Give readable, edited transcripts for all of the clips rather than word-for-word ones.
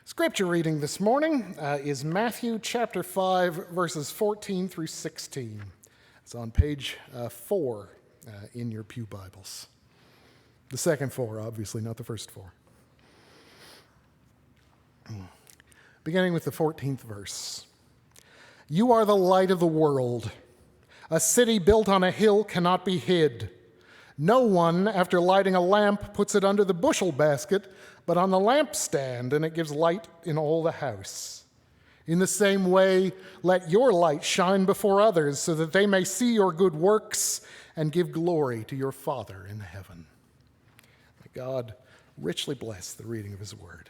Scripture reading this morning is Matthew chapter 5, verses 14 through 16. It's on page 4 in your pew Bibles. The second 4, obviously, not the first 4. Beginning with the 14th verse. You are the light of the world. A city built on a hill cannot be hid. No one, after lighting a lamp, puts it under the bushel basket, but on the lampstand, and it gives light in all the house. In the same way, let your light shine before others, so that they may see your good works and give glory to your Father in heaven. May God richly bless the reading of his word.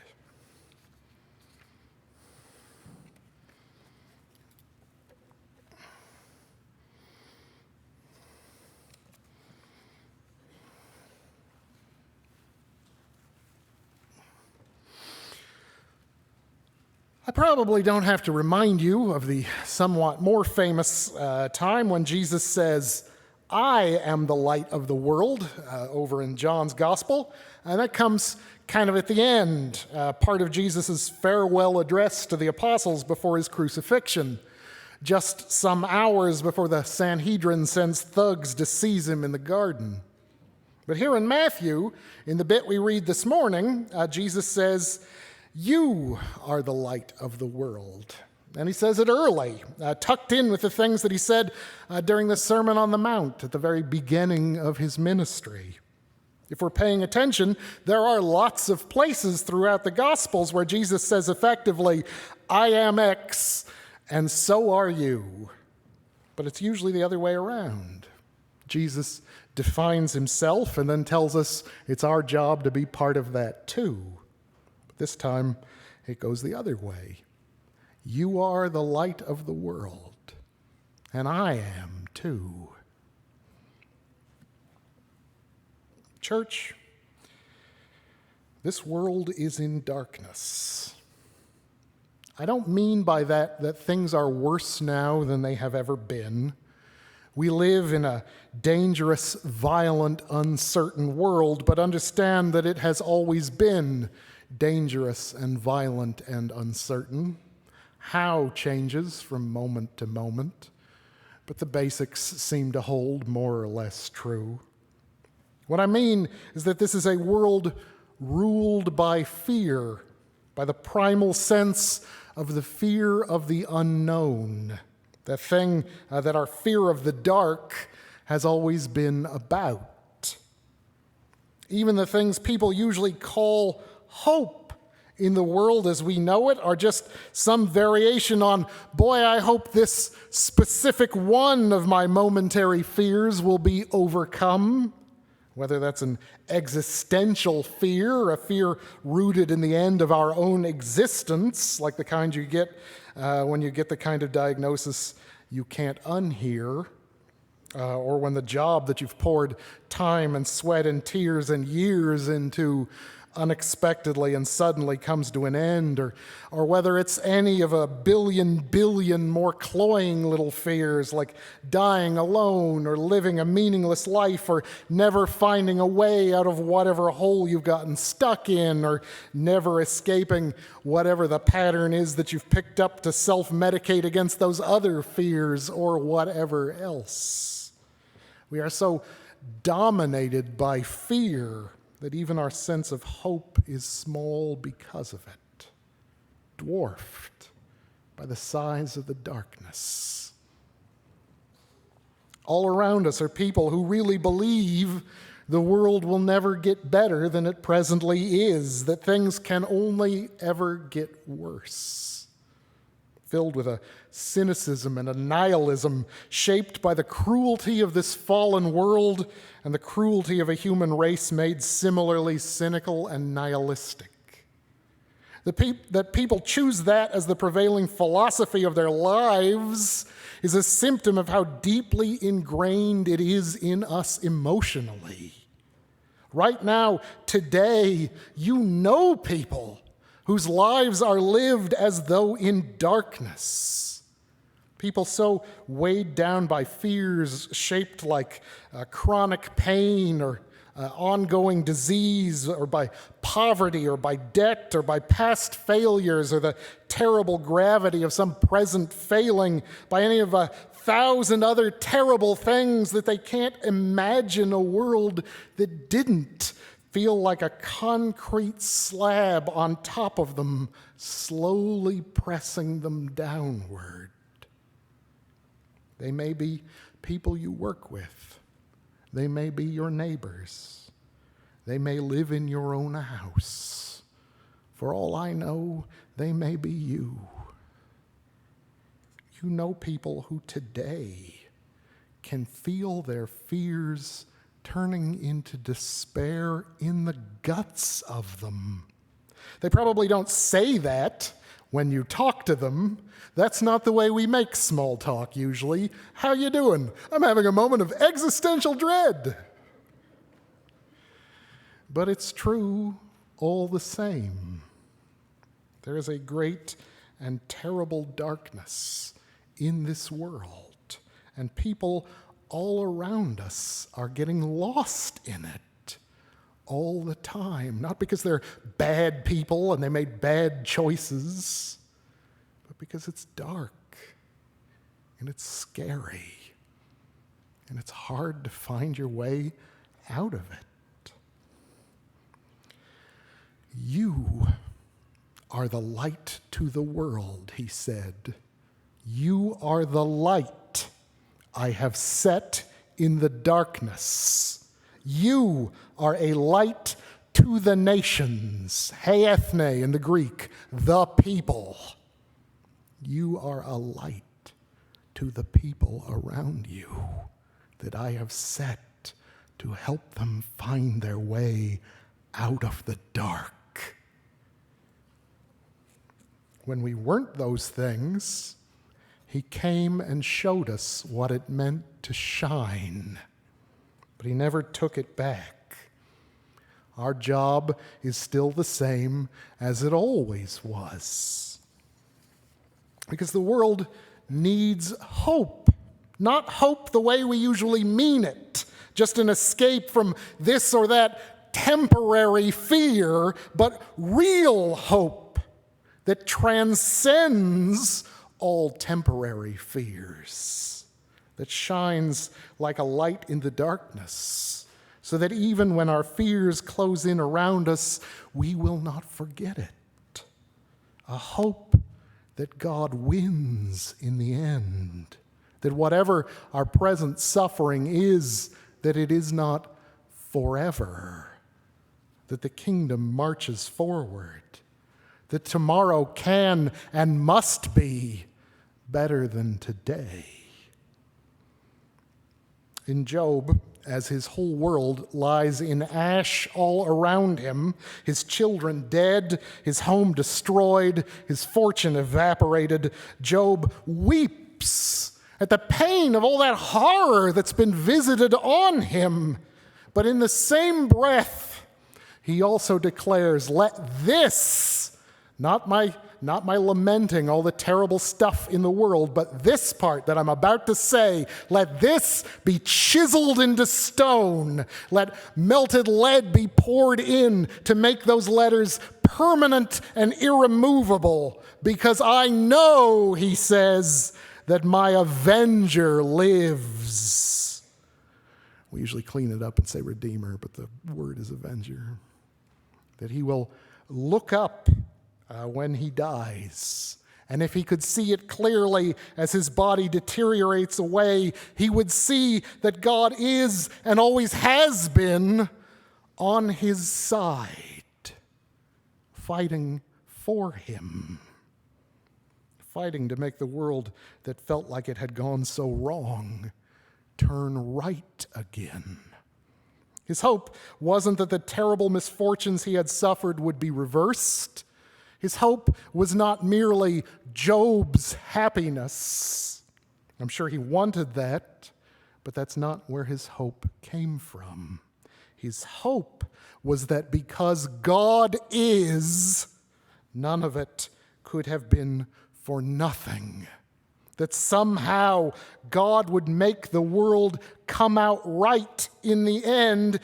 I probably don't have to remind you of the somewhat more famous time when Jesus says, I am the light of the world, over in John's Gospel. And that comes kind of at the end, part of Jesus' farewell address to the apostles before his crucifixion, just some hours before the Sanhedrin sends thugs to seize him in the garden. But here in Matthew, in the bit we read this morning, Jesus says, you are the light of the world. And he says it early, tucked in with the things that he said during the Sermon on the Mount at the very beginning of his ministry. If we're paying attention, there are lots of places throughout the Gospels where Jesus says effectively, I am X, and so are you. But it's usually the other way around. Jesus defines himself and then tells us it's our job to be part of that too. This time, it goes the other way. You are the light of the world, and I am too. Church, this world is in darkness. I don't mean by that things are worse now than they have ever been. We live in a dangerous, violent, uncertain world, but understand that it has always been dangerous and violent and uncertain. How changes from moment to moment, but the basics seem to hold more or less true. What I mean is that this is a world ruled by fear, by the primal sense of the fear of the unknown, the thing that our fear of the dark has always been about. Even the things people usually call hope in the world as we know it are just some variation on, boy, I hope this specific one of my momentary fears will be overcome. Whether that's an existential fear, a fear rooted in the end of our own existence, like the kind you get when you get the kind of diagnosis you can't unhear, or when the job that you've poured time and sweat and tears and years into unexpectedly and suddenly comes to an end, or whether it's any of a billion more cloying little fears like dying alone or living a meaningless life or never finding a way out of whatever hole you've gotten stuck in or never escaping whatever the pattern is that you've picked up to self-medicate against those other fears or whatever else. We are so dominated by fear that even our sense of hope is small because of it, dwarfed by the size of the darkness. All around us are people who really believe the world will never get better than it presently is, that things can only ever get worse, filled with a cynicism and a nihilism shaped by the cruelty of this fallen world and the cruelty of a human race made similarly cynical and nihilistic. That people choose that as the prevailing philosophy of their lives is a symptom of how deeply ingrained it is in us emotionally. Right now, today, you know people whose lives are lived as though in darkness. People so weighed down by fears shaped like chronic pain or ongoing disease or by poverty or by debt or by past failures or the terrible gravity of some present failing, by any of 1,000 other terrible things, that they can't imagine a world that didn't feel like a concrete slab on top of them, slowly pressing them downward. They may be people you work with. They may be your neighbors. They may live in your own house. For all I know, they may be you. You know people who today can feel their fears turning into despair in the guts of them. They probably don't say that when you talk to them. That's not the way we make small talk usually. How you doing? I'm having a moment of existential dread. But it's true all the same. There is a great and terrible darkness in this world, and people all around us are getting lost in it all the time. Not because they're bad people and they made bad choices, but because it's dark and it's scary and it's hard to find your way out of it. You are the light to the world, he said. You are the light I have set in the darkness. You are a light to the nations. He ethne in the Greek, the people. You are a light to the people around you that I have set to help them find their way out of the dark. When we weren't those things, he came and showed us what it meant to shine, but he never took it back. Our job is still the same as it always was. Because the world needs hope, not hope the way we usually mean it, just an escape from this or that temporary fear, but real hope that transcends all temporary fears, that shines like a light in the darkness, so that even when our fears close in around us, we will not forget it. A hope that God wins in the end, that whatever our present suffering is, that it is not forever, that the kingdom marches forward, that tomorrow can and must be better than today. In Job, as his whole world lies in ash all around him, his children dead, his home destroyed, his fortune evaporated, Job weeps at the pain of all that horror that's been visited on him. But in the same breath, he also declares, let this, not my lamenting all the terrible stuff in the world, but this part that I'm about to say, let this be chiseled into stone. Let melted lead be poured in to make those letters permanent and irremovable, because I know, he says, that my avenger lives. We usually clean it up and say Redeemer, but the word is avenger. That he will look up when he dies. And if he could see it clearly as his body deteriorates away, he would see that God is and always has been on his side, fighting for him, fighting to make the world that felt like it had gone so wrong turn right again. His hope wasn't that the terrible misfortunes he had suffered would be reversed. His hope was not merely Job's happiness. I'm sure he wanted that, but that's not where his hope came from. His hope was that because God is, none of it could have been for nothing. That somehow God would make the world come out right in the end,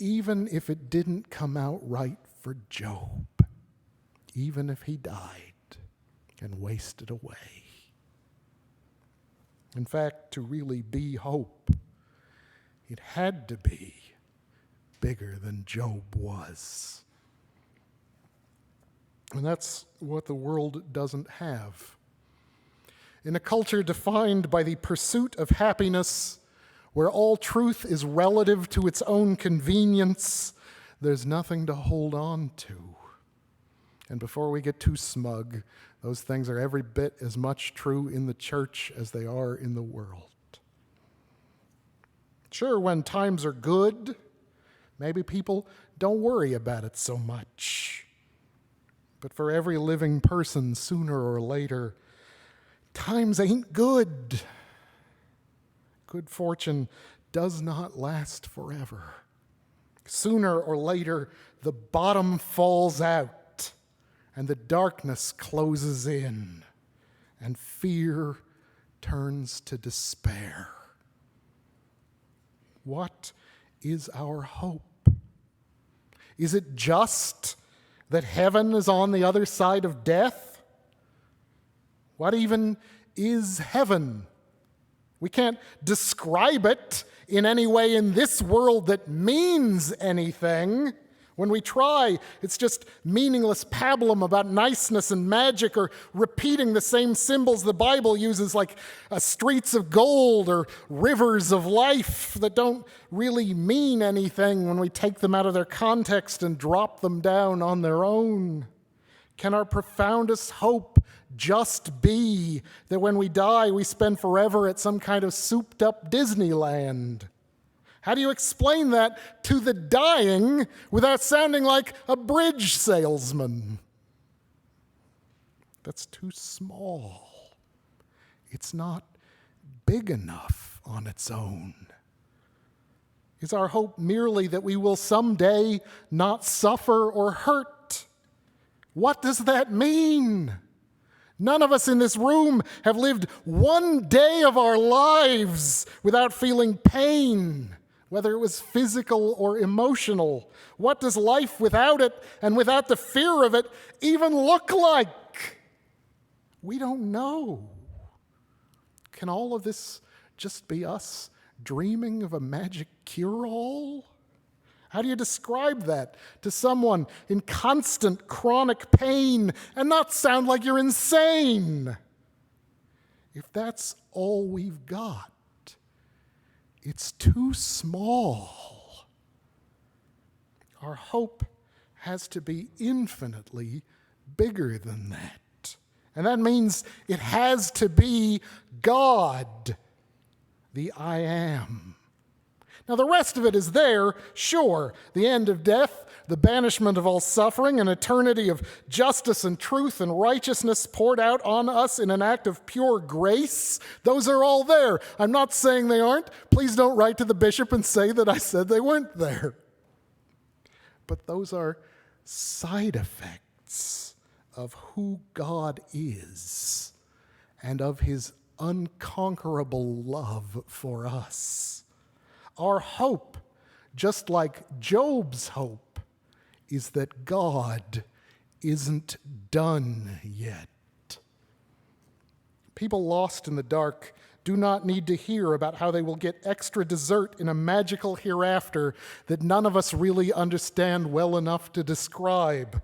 even if it didn't come out right for Job, even if he died and wasted away. In fact, to really be hope, it had to be bigger than Job was. And that's what the world doesn't have. In a culture defined by the pursuit of happiness, where all truth is relative to its own convenience, there's nothing to hold on to. And before we get too smug, those things are every bit as much true in the church as they are in the world. Sure, when times are good, maybe people don't worry about it so much. But for every living person, sooner or later, times ain't good. Good fortune does not last forever. Sooner or later, the bottom falls out, and the darkness closes in, and fear turns to despair. What is our hope? Is it just that heaven is on the other side of death? What even is heaven? We can't describe it in any way in this world that means anything. When we try, it's just meaningless pablum about niceness and magic, or repeating the same symbols the Bible uses, like streets of gold or rivers of life, that don't really mean anything when we take them out of their context and drop them down on their own. Can our profoundest hope just be that when we die, we spend forever at some kind of souped-up Disneyland? How do you explain that to the dying without sounding like a bridge salesman? That's too small. It's not big enough on its own. Is our hope merely that we will someday not suffer or hurt? What does that mean? None of us in this room have lived one day of our lives without feeling pain, whether it was physical or emotional. What does life without it and without the fear of it even look like? We don't know. Can all of this just be us dreaming of a magic cure-all? How do you describe that to someone in constant chronic pain and not sound like you're insane? If that's all we've got, it's too small. Our hope has to be infinitely bigger than that. And that means it has to be God, the I Am. Now, the rest of it is there, sure. The end of death, the banishment of all suffering, an eternity of justice and truth and righteousness poured out on us in an act of pure grace. Those are all there. I'm not saying they aren't. Please don't write to the bishop and say that I said they weren't there. But those are side effects of who God is and of his unconquerable love for us. Our hope, just like Job's hope, is that God isn't done yet. People lost in the dark do not need to hear about how they will get extra dessert in a magical hereafter that none of us really understand well enough to describe.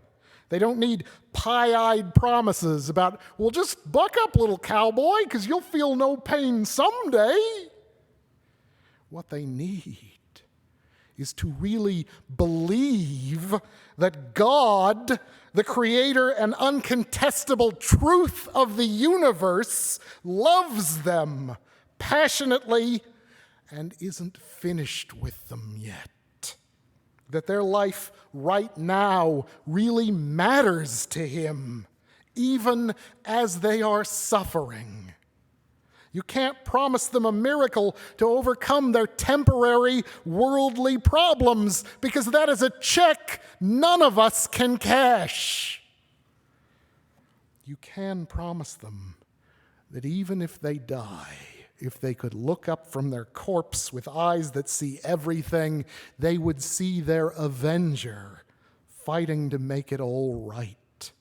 They don't need pie-eyed promises about, well, just buck up, little cowboy, because you'll feel no pain someday. What they need is to really believe that God, the creator and uncontestable truth of the universe, loves them passionately and isn't finished with them yet. That their life right now really matters to him, even as they are suffering. You can't promise them a miracle to overcome their temporary worldly problems, because that is a check none of us can cash. You can promise them that even if they die, if they could look up from their corpse with eyes that see everything, they would see their avenger fighting to make it all right,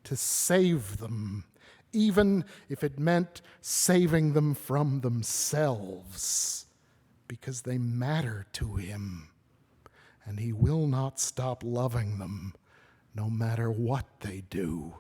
to save them, even if it meant saving them from themselves, because they matter to him, and he will not stop loving them no matter what they do.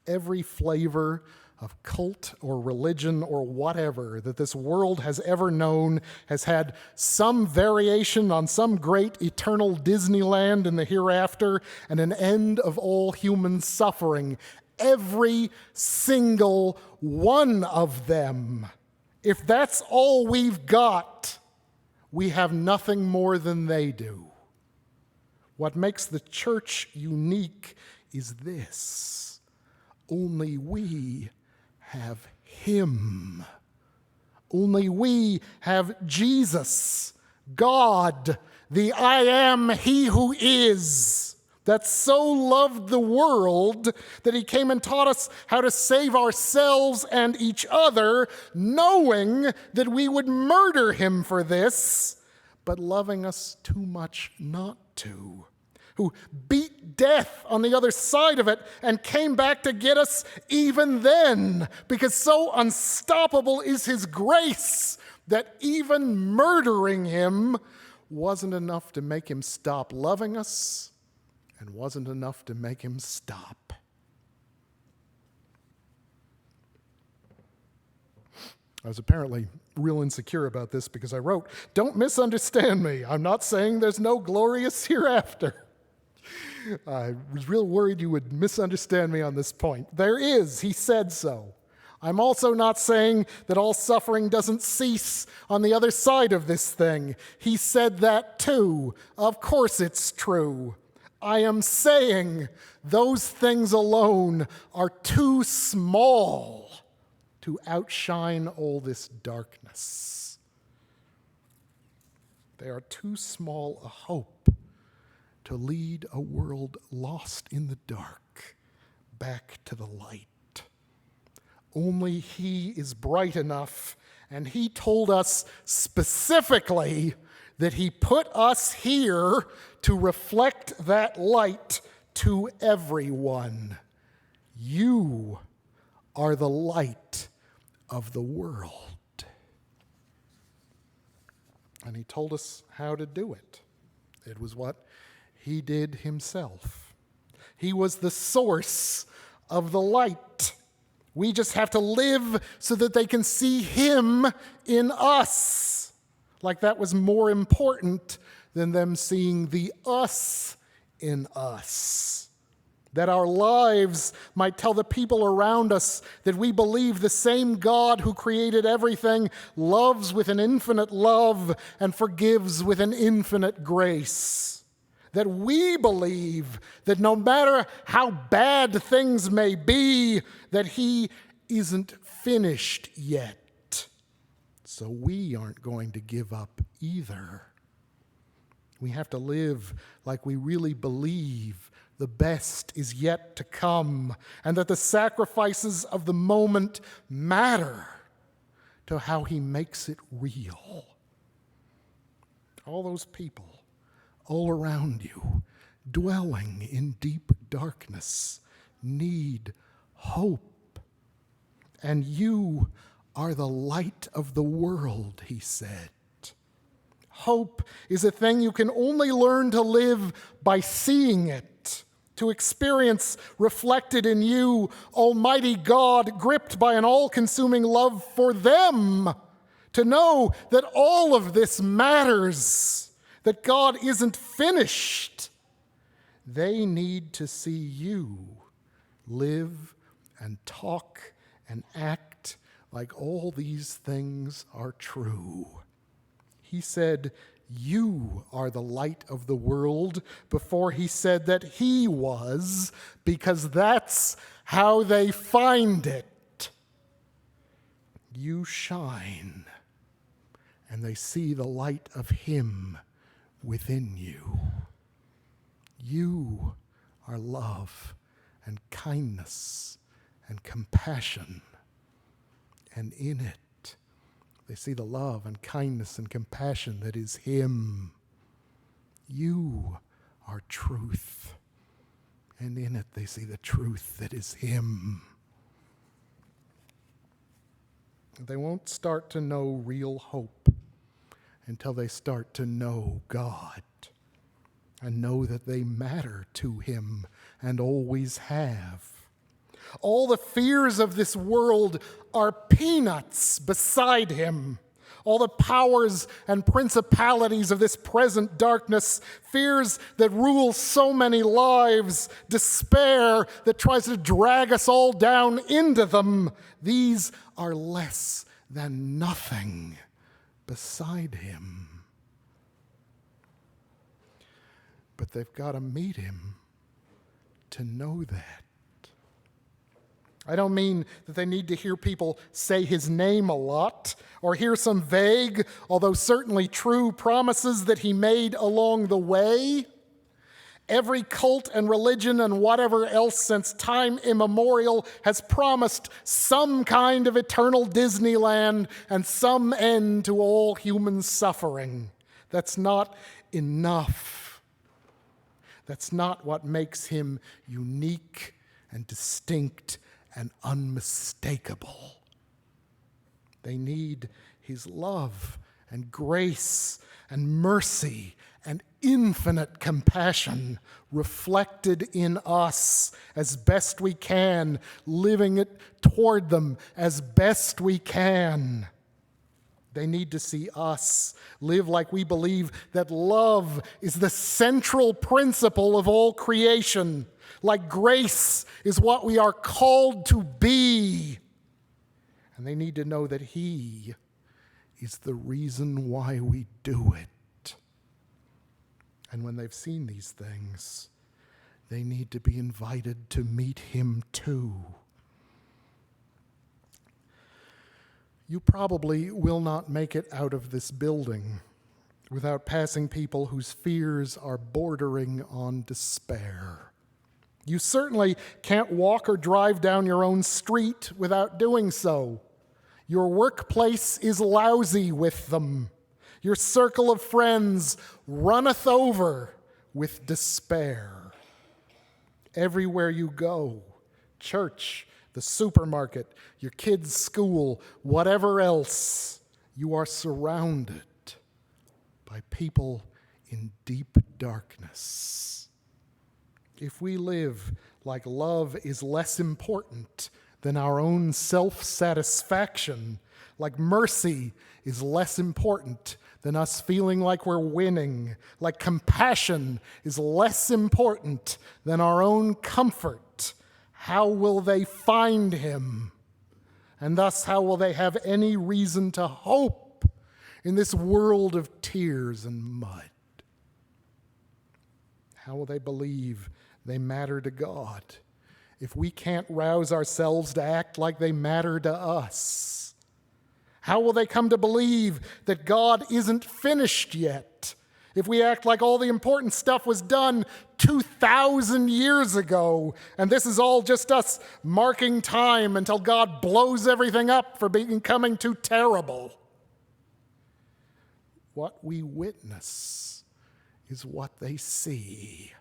Every flavor of cult or religion or whatever that this world has ever known has had some variation on some great eternal Disneyland in the hereafter and an end of all human suffering. Every single one of them. If that's all we've got, we have nothing more than they do. What makes the church unique is this: only we have him. Only we have Jesus, God, the I am, he who is, that so loved the world that he came and taught us how to save ourselves and each other, knowing that we would murder him for this, but loving us too much not to, who beat death on the other side of it and came back to get us even then, because so unstoppable is his grace that even murdering him wasn't enough to make him stop loving us and wasn't enough to make him stop. I was apparently real insecure about this because I wrote, "Don't misunderstand me. I'm not saying there's no glorious hereafter." I was real worried you would misunderstand me on this point. There is, he said so. I'm also not saying that all suffering doesn't cease on the other side of this thing. He said that too. Of course it's true. I am saying those things alone are too small to outshine all this darkness. They are too small a hope to lead a world lost in the dark back to the light. Only he is bright enough, and he told us specifically that he put us here to reflect that light to everyone. You are the light of the world. And he told us how to do it. It was what he did himself. He was the source of the light. We just have to live so that they can see him in us. Like that was more important than them seeing the us in us. That our lives might tell the people around us that we believe the same God who created everything loves with an infinite love and forgives with an infinite grace. That we believe that no matter how bad things may be, that he isn't finished yet. So we aren't going to give up either. We have to live like we really believe the best is yet to come, and that the sacrifices of the moment matter to how he makes it real. All those people all around you, dwelling in deep darkness, need hope. And you are the light of the world, he said. Hope is a thing you can only learn to live by seeing it, to experience reflected in you, Almighty God, gripped by an all-consuming love for them, to know that all of this matters, that God isn't finished. They need to see you live and talk and act like all these things are true. He said, "You are the light of the world," before he said that he was, because that's how they find it. You shine, and they see the light of him within you. You are love and kindness and compassion, And in it, they see the love and kindness and compassion that is him. You are truth. And in it, they see the truth that is him. They won't start to know real hope until they start to know God and know that they matter to him and always have. All the fears of this world are peanuts beside him. All the powers and principalities of this present darkness, fears that rule so many lives, despair that tries to drag us all down into them, these are less than nothing beside him. But they've got to meet him to know that. I don't mean that they need to hear people say his name a lot or hear some vague, although certainly true, promises that he made along the way. Every cult and religion and whatever else since time immemorial has promised some kind of eternal Disneyland and some end to all human suffering. That's not enough. That's not what makes him unique and distinct and unmistakable. They need his love and grace and mercy and infinite compassion reflected in us as best we can, living it toward them as best we can. They need to see us live like we believe that love is the central principle of all creation, like grace is what we are called to be. And they need to know that he is the reason why we do it. And when they've seen these things, they need to be invited to meet him too. You probably will not make it out of this building without passing people whose fears are bordering on despair. You certainly can't walk or drive down your own street without doing so. Your workplace is lousy with them. Your circle of friends runneth over with despair. Everywhere you go, church, the supermarket, your kids' school, whatever else, you are surrounded by people in deep darkness. If we live like love is less important than our own self-satisfaction, like mercy is less important than us feeling like we're winning, like compassion is less important than our own comfort, how will they find him? And thus, how will they have any reason to hope in this world of tears and mud? How will they believe they matter to God if we can't rouse ourselves to act like they matter to us? How will they come to believe that God isn't finished yet if we act like all the important stuff was done 2,000 years ago and this is all just us marking time until God blows everything up for becoming too terrible? What we witness is what they see.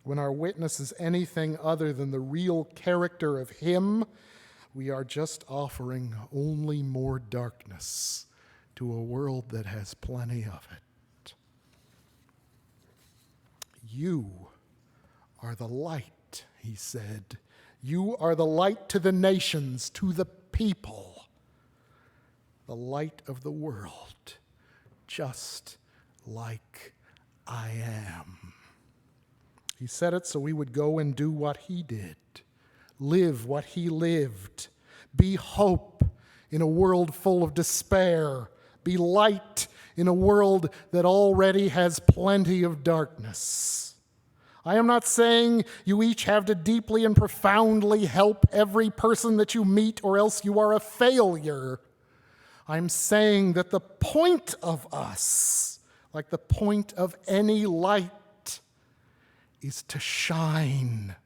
When our witness is anything other than the real character of him, we are just offering only more darkness to a world that has plenty of it. You are the light, he said. You are the light to the nations, to the people, the light of the world, just like I am. He said it so we would go and do what he did, live what he lived, be hope in a world full of despair, be light in a world that already has plenty of darkness. I am not saying you each have to deeply and profoundly help every person that you meet or else you are a failure. I'm saying that the point of us, like the point of any light, is to shine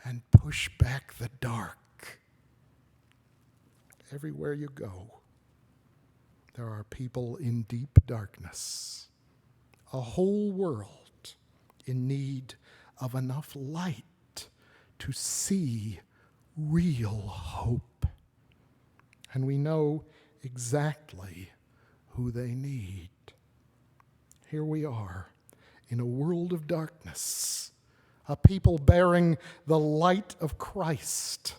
and push back the dark. everywhere you go, there are people in deep darkness, a whole world in need of enough light to see real hope. And we know exactly who they need. Here we are in a world of darkness, a people bearing the light of Christ.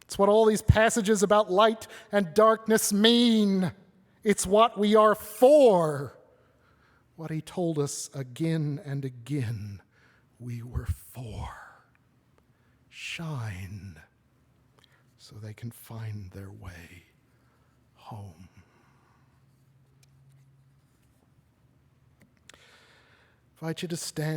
It's what all these passages about light and darkness mean. It's what we are for. What he told us again and again we were for. Shine so they can find their way home. I invite you to stand.